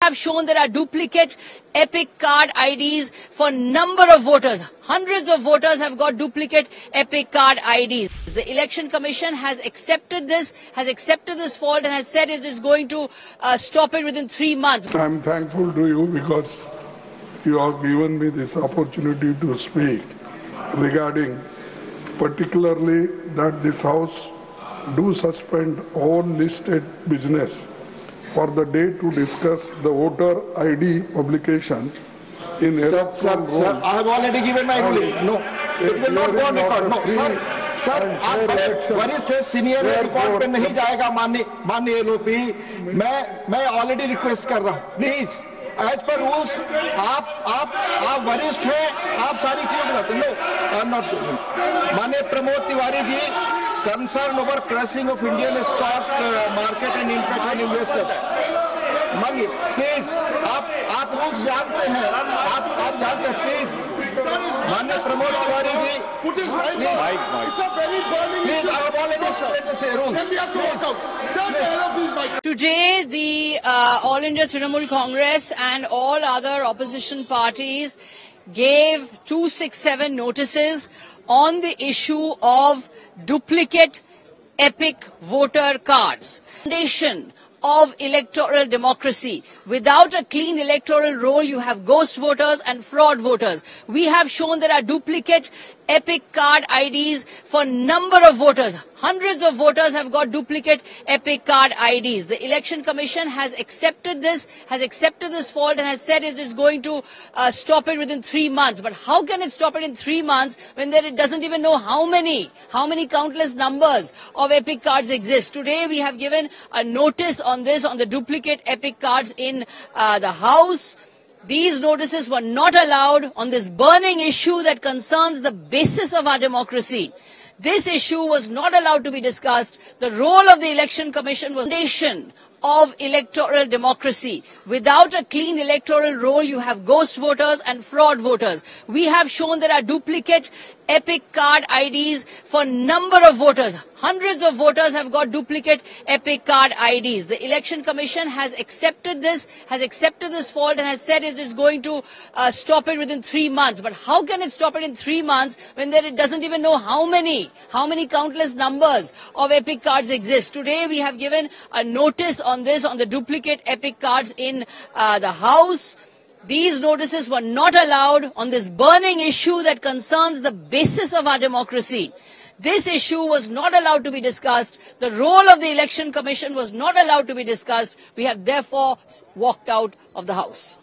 have shown there are duplicate Epic card IDs for number of voters. Hundreds of voters have got duplicate Epic card IDs. The Election Commission has accepted this fault and has said it is going to stop it within 3 months. I'm thankful to you because you have given me this opportunity to speak regarding particularly that this House do suspend all listed business for the day to discuss the voter ID publication in electoral roll. Sir, I have already given my ruling. No, it will not go on record. No, sir, आप वरिष्ठ senior record पे नहीं जाएगा माननीय LOP. मैं already request कर रहा हूँ, प्लीज एज पर रूल्स आप वरिष्ठ हैं, आप सारी चीजें बताते हैं. No, I am not. माननीय Pramod Tiwari ji, concern over crashing of Indian stock market and impact on investors. मानिए प्लीज, आप रूल्स जानते हैं, आप जानते हैं. प्लीज माननीय प्रमोद तिवारी जी, please I have already explained the rules. Today, the All India Trinamool Congress and all other opposition parties gave 267 notices on the issue of duplicate Epic voter cards. Foundation of electoral democracy. Without a clean electoral roll, you have ghost voters and fraud voters. We have shown there are duplicate Epic card IDs for number of voters. Hundreds of voters have got duplicate Epic card IDs. The Election Commission has accepted this fault and has said it is going to stop it within 3 months. But how can it stop it in 3 months when it doesn't even know how many countless numbers of Epic cards exist? Today we have given a notice on this, on the duplicate Epic cards in the House. These notices were not allowed on this burning issue that concerns the basis of our democracy. This issue was not allowed to be discussed. The role of the Election Commission was foundation of electoral democracy. Without a clean electoral roll, you have ghost voters and fraud voters. We have shown there are duplicate Epic card IDs for number of voters. Hundreds of voters have got duplicate Epic card IDs. The Election Commission has accepted this fault and has said it is going to stop it within 3 months. But how can it stop it in 3 months when it doesn't even know how many countless numbers of Epic cards exist? Today we have given a notice on this, on the duplicate Epic cards in the House. These notices were not allowed on this burning issue that concerns the basis of our democracy. This issue was not allowed to be discussed. The role of the Election Commission was not allowed to be discussed. We have therefore walked out of the House.